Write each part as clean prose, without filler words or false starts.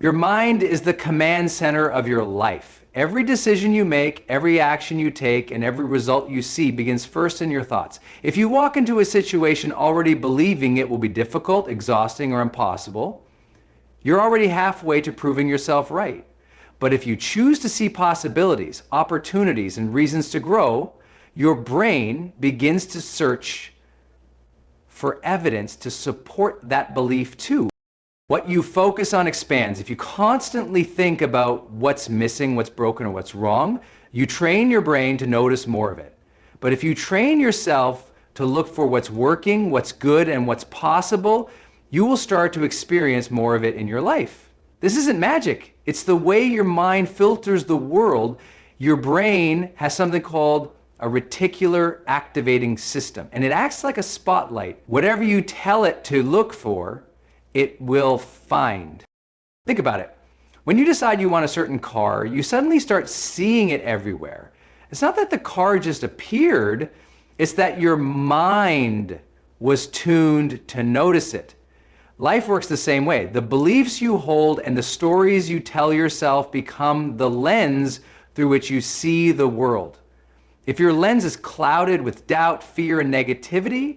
Your mind is the command center of your life. Every decision you make, every action you take, and every result you see begins first in your thoughts. If you walk into a situation already believing it will be difficult, exhausting, or impossible, you're already halfway to proving yourself right. But if you choose to see possibilities, opportunities, and reasons to grow, your brain begins to search for evidence to support that belief too. What you focus on expands. If you constantly think about what's missing, what's broken, or what's wrong, you train your brain to notice more of it. But if you train yourself to look for what's working, what's good, and what's possible, you will start to experience more of it in your life. This isn't magic. It's the way your mind filters the world. Your brain has something called a reticular activating system, and it acts like a spotlight. Whatever you tell it to look for, it will find. Think about it. When you decide you want a certain car, you suddenly start seeing it everywhere. It's not that the car just appeared, it's that your mind was tuned to notice it. Life works the same way. The beliefs you hold and the stories you tell yourself become the lens through which you see the world. If your lens is clouded with doubt, fear, and negativity,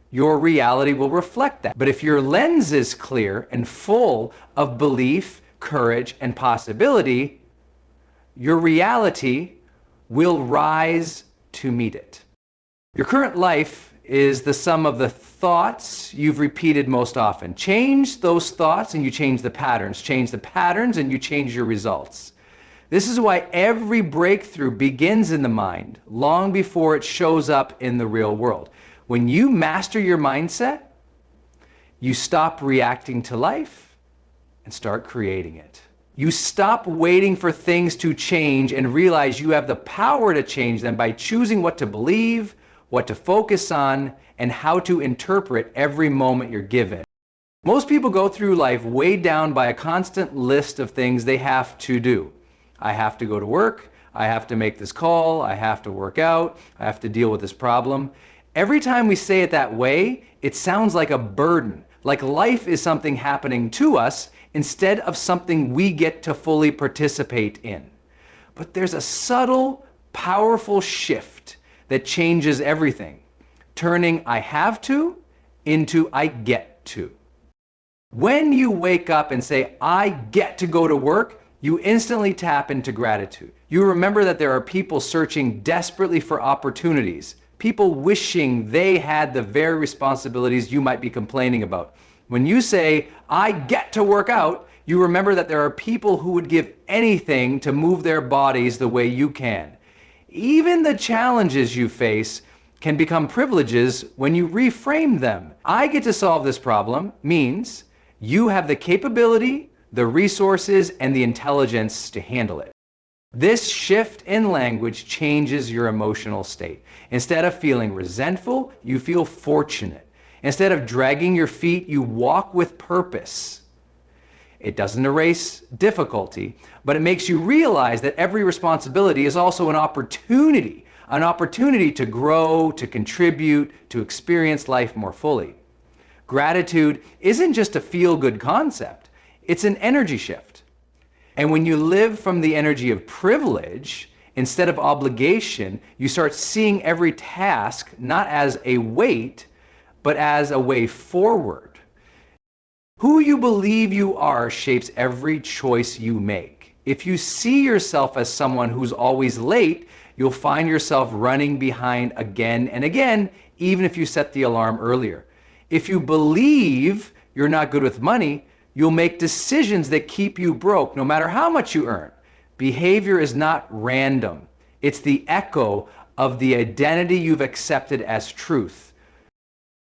your reality will reflect that. But if your lens is clear and full of belief, courage, and possibility, your reality will rise to meet it. Your current life is the sum of the thoughts you've repeated most often. Change those thoughts and you change the patterns. Change the patterns and you change your results. This is why every breakthrough begins in the mind long before it shows up in the real world. When you master your mindset, you stop reacting to life and start creating it. You stop waiting for things to change and realize you have the power to change them by choosing what to believe, what to focus on, and how to interpret every moment you're given. Most people go through life weighed down by a constant list of things they have to do. I have to go to work, I have to make this call, I have to work out, I have to deal with this problem. Every time we say it that way, it sounds like a burden, like life is something happening to us instead of something we get to fully participate in. But there's a subtle, powerful shift that changes everything, turning I have to into I get to. When you wake up and say, I get to go to work, you instantly tap into gratitude. You remember that there are people searching desperately for opportunities, people wishing they had the very responsibilities you might be complaining about. When you say, I get to work out, you remember that there are people who would give anything to move their bodies the way you can. Even the challenges you face can become privileges when you reframe them. I get to solve this problem means you have the capability, the resources, and the intelligence to handle it. This shift in language changes your emotional state. Instead of feeling resentful, you feel fortunate. Instead of dragging your feet, you walk with purpose. It doesn't erase difficulty, but it makes you realize that every responsibility is also an opportunity to grow, to contribute, to experience life more fully. Gratitude isn't just a feel-good concept, it's an energy shift. And when you live from the energy of privilege, instead of obligation, you start seeing every task not as a weight, but as a way forward. Who you believe you are shapes every choice you make. If you see yourself as someone who's always late, you'll find yourself running behind again and again, even if you set the alarm earlier. If you believe you're not good with money, you'll make decisions that keep you broke, no matter how much you earn. Behavior is not random. It's the echo of the identity you've accepted as truth.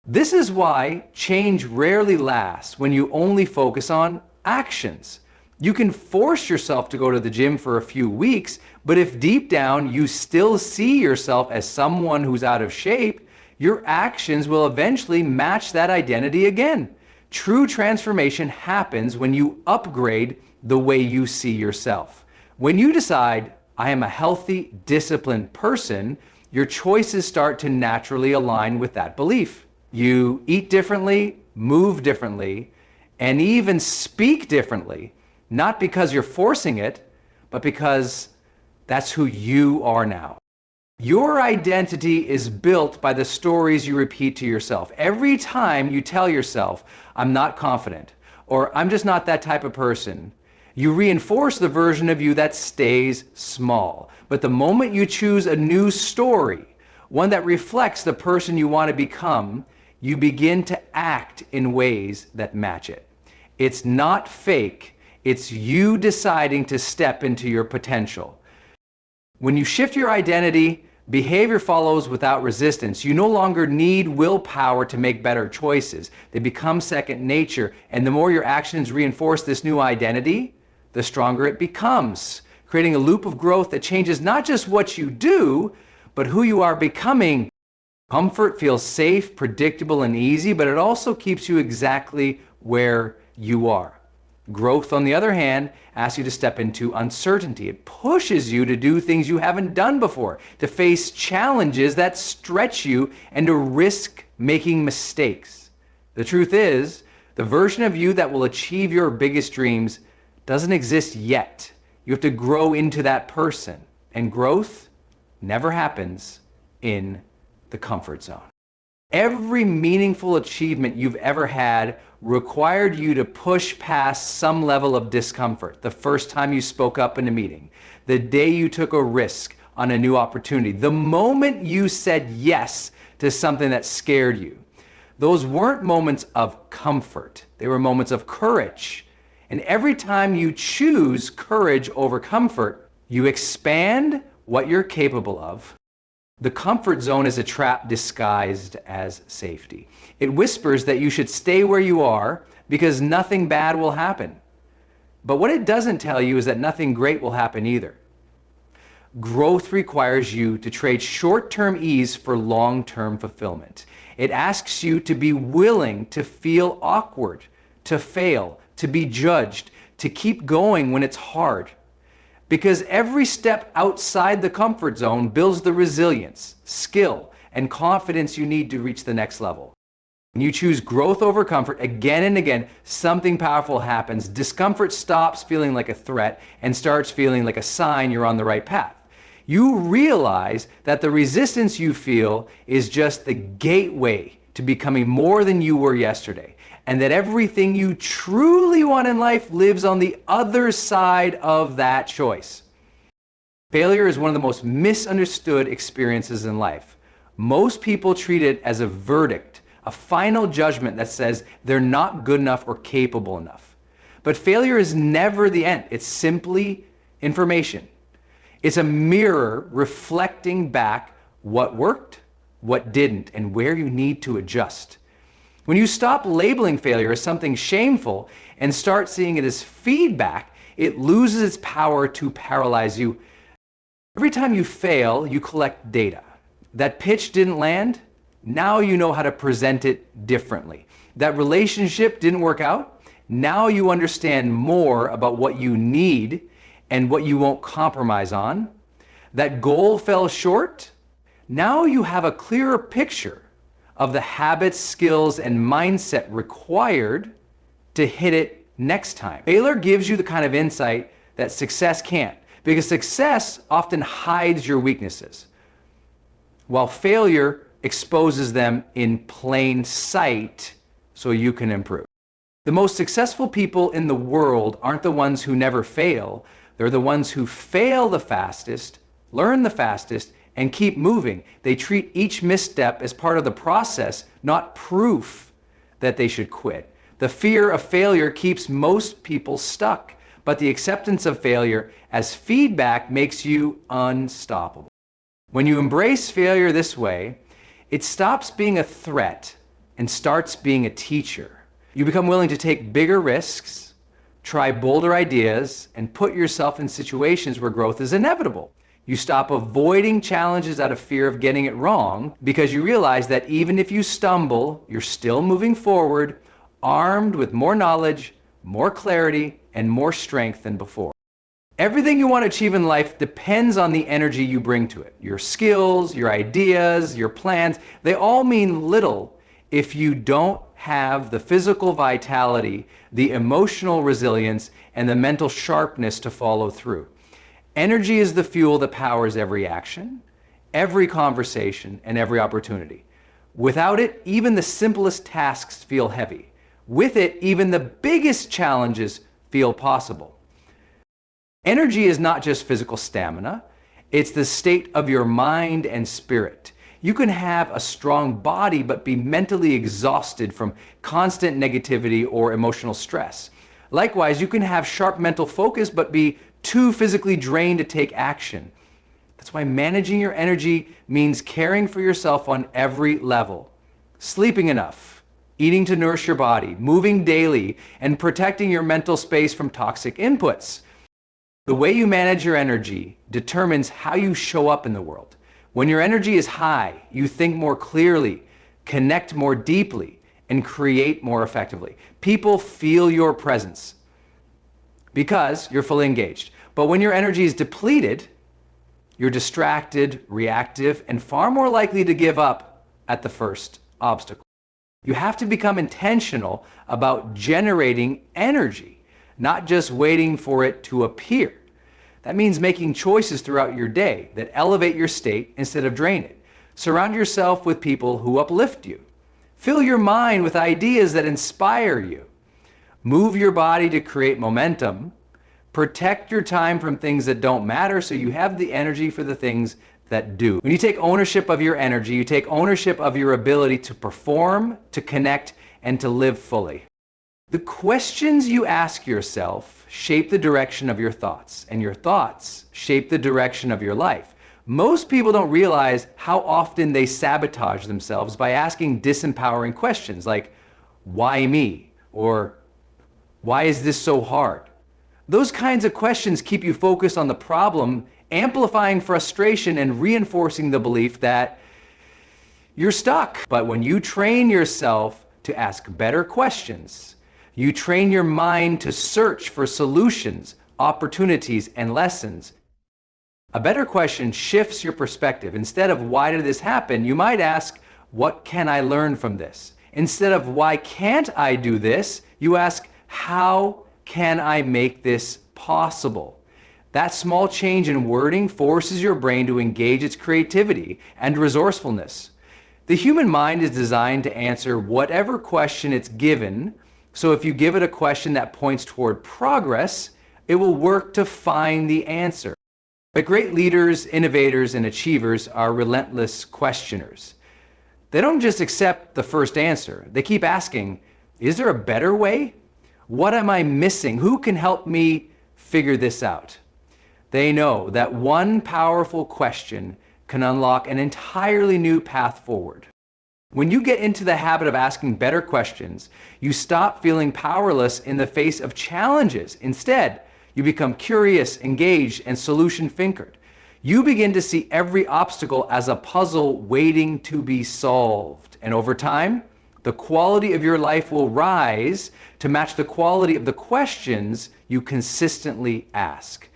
This is why change rarely lasts when you only focus on actions. You can force yourself to go to the gym for a few weeks, but if deep down you still see yourself as someone who's out of shape, your actions will eventually match that identity again. True transformation happens when you upgrade the way you see yourself. When you decide, I am a healthy, disciplined person, your choices start to naturally align with that belief. You eat differently, move differently, and even speak differently, not because you're forcing it, but because that's who you are now. Your identity is built by the stories you repeat to yourself. Every time you tell yourself, I'm not confident, or I'm just not that type of person, you reinforce the version of you that stays small. But the moment you choose a new story, one that reflects the person you want to become, you begin to act in ways that match it. It's not fake, it's you deciding to step into your potential. When you shift your identity, behavior follows without resistance. You no longer need willpower to make better choices. They become second nature, and the more your actions reinforce this new identity, the stronger it becomes, creating a loop of growth that changes not just what you do, but who you are becoming. Comfort feels safe, predictable, and easy, but it also keeps you exactly where you are. Growth, on the other hand, asks you to step into uncertainty. It pushes you to do things you haven't done before, to face challenges that stretch you, and to risk making mistakes. The truth is, the version of you that will achieve your biggest dreams doesn't exist yet. You have to grow into that person. And growth never happens in the comfort zone. Every meaningful achievement you've ever had required you to push past some level of discomfort. The first time you spoke up in a meeting, the day you took a risk on a new opportunity, the moment you said yes to something that scared you. Those weren't moments of comfort. They were moments of courage. And every time you choose courage over comfort, you expand what you're capable of. The comfort zone is a trap disguised as safety. It whispers that you should stay where you are because nothing bad will happen. But what it doesn't tell you is that nothing great will happen either. Growth requires you to trade short-term ease for long-term fulfillment. It asks you to be willing to feel awkward, to fail, to be judged, to keep going when it's hard. Because every step outside the comfort zone builds the resilience, skill, and confidence you need to reach the next level. When you choose growth over comfort again and again, something powerful happens. Discomfort stops feeling like a threat and starts feeling like a sign you're on the right path. You realize that the resistance you feel is just the gateway to becoming more than you were yesterday, and that everything you truly want in life lives on the other side of that choice. Failure is one of the most misunderstood experiences in life. Most people treat it as a verdict, a final judgment that says they're not good enough or capable enough. But failure is never the end. It's simply information. It's a mirror reflecting back what worked, what didn't, and where you need to adjust. When you stop labeling failure as something shameful and start seeing it as feedback, it loses its power to paralyze you. Every time you fail, you collect data. That pitch didn't land, now you know how to present it differently. That relationship didn't work out, now you understand more about what you need and what you won't compromise on. That goal fell short, now you have a clearer picture of the habits, skills, and mindset required to hit it next time. Failure gives you the kind of insight that success can't, because success often hides your weaknesses, while failure exposes them in plain sight so you can improve. The most successful people in the world aren't the ones who never fail, they're the ones who fail the fastest, learn the fastest, and keep moving. They treat each misstep as part of the process, not proof that they should quit. The fear of failure keeps most people stuck, but the acceptance of failure as feedback makes you unstoppable. When you embrace failure this way, it stops being a threat and starts being a teacher. You become willing to take bigger risks, try bolder ideas, and put yourself in situations where growth is inevitable. You stop avoiding challenges out of fear of getting it wrong because you realize that even if you stumble, you're still moving forward, armed with more knowledge, more clarity, and more strength than before. Everything you want to achieve in life depends on the energy you bring to it. Your skills, your ideas, your plans, they all mean little if you don't have the physical vitality, the emotional resilience, and the mental sharpness to follow through. Energy is the fuel that powers every action, every conversation, and every opportunity. Without it, even the simplest tasks feel heavy. With it, even the biggest challenges feel possible. Energy is not just physical stamina, it's the state of your mind and spirit. You can have a strong body but be mentally exhausted from constant negativity or emotional stress. Likewise, you can have sharp mental focus but be too physically drained to take action. That's why managing your energy means caring for yourself on every level. Sleeping enough, eating to nourish your body, moving daily, and protecting your mental space from toxic inputs. The way you manage your energy determines how you show up in the world. When your energy is high, you think more clearly, connect more deeply, and create more effectively. People feel your presence because you're fully engaged. But when your energy is depleted, you're distracted, reactive, and far more likely to give up at the first obstacle. You have to become intentional about generating energy, not just waiting for it to appear. That means making choices throughout your day that elevate your state instead of drain it. Surround yourself with people who uplift you. Fill your mind with ideas that inspire you. Move your body to create momentum. Protect your time from things that don't matter so you have the energy for the things that do. When you take ownership of your energy, you take ownership of your ability to perform, to connect, and to live fully. The questions you ask yourself shape the direction of your thoughts, and your thoughts shape the direction of your life. Most people don't realize how often they sabotage themselves by asking disempowering questions like, why me? Or why is this so hard? Those kinds of questions keep you focused on the problem, amplifying frustration and reinforcing the belief that you're stuck. But when you train yourself to ask better questions, you train your mind to search for solutions, opportunities, and lessons. A better question shifts your perspective. Instead of why did this happen, you might ask, what can I learn from this? Instead of why can't I do this, you ask, how can I make this possible? That small change in wording forces your brain to engage its creativity and resourcefulness. The human mind is designed to answer whatever question it's given. So if you give it a question that points toward progress, it will work to find the answer. But great leaders, innovators, and achievers are relentless questioners. They don't just accept the first answer. They keep asking, is there a better way? What am I missing? Who can help me figure this out? They know that one powerful question can unlock an entirely new path forward. When you get into the habit of asking better questions, you stop feeling powerless in the face of challenges. Instead, you become curious, engaged, and solution-thinkered. You begin to see every obstacle as a puzzle waiting to be solved. And over time, the quality of your life will rise to match the quality of the questions you consistently ask.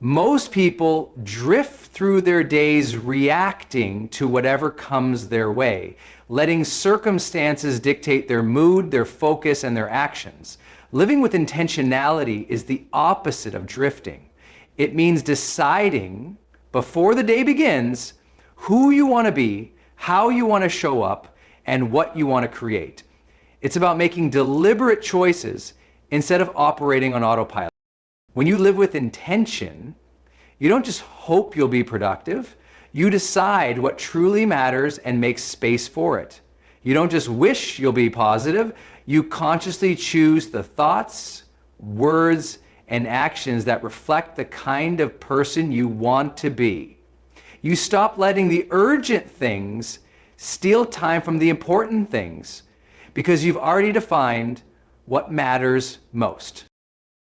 Most people drift through their days reacting to whatever comes their way, letting circumstances dictate their mood, their focus, and their actions. Living with intentionality is the opposite of drifting. It means deciding before the day begins who you want to be, how you want to show up, and what you want to create. It's about making deliberate choices instead of operating on autopilot. When you live with intention, you don't just hope you'll be productive. You decide what truly matters and make space for it. You don't just wish you'll be positive. You consciously choose the thoughts, words, and actions that reflect the kind of person you want to be. You stop letting the urgent things steal time from the important things because you've already defined what matters most.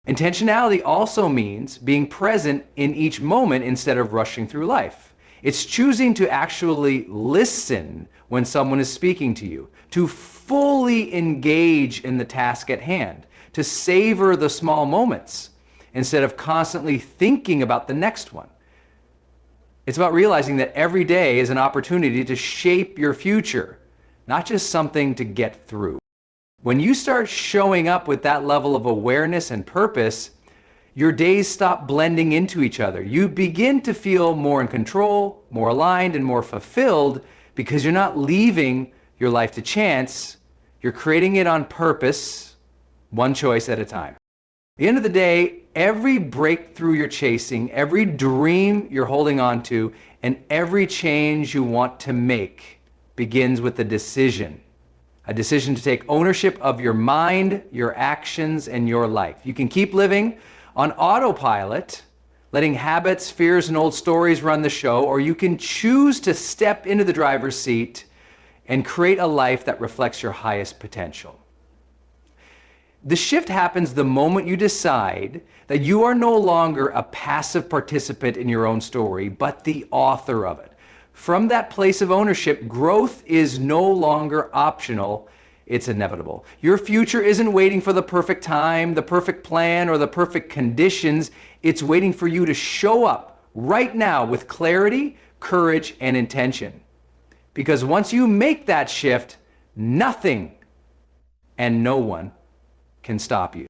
Intentionality also means being present in each moment instead of rushing through life. It's choosing to actually listen when someone is speaking to you, to fully engage in the task at hand, to savor the small moments instead of constantly thinking about the next one. It's about realizing that every day is an opportunity to shape your future, not just something to get through. When you start showing up with that level of awareness and purpose, your days stop blending into each other. You begin to feel more in control, more aligned, and more fulfilled because you're not leaving your life to chance. You're creating it on purpose, one choice at a time. At the end of the day, every breakthrough you're chasing, every dream you're holding on to, and every change you want to make begins with a decision to take ownership of your mind, your actions, and your life. You can keep living on autopilot, letting habits, fears, and old stories run the show, or you can choose to step into the driver's seat and create a life that reflects your highest potential. The shift happens the moment you decide that you are no longer a passive participant in your own story, but the author of it. From that place of ownership, growth is no longer optional, it's inevitable. Your future isn't waiting for the perfect time, the perfect plan, or the perfect conditions. It's waiting for you to show up right now with clarity, courage, and intention. Because once you make that shift, nothing and no one can stop you.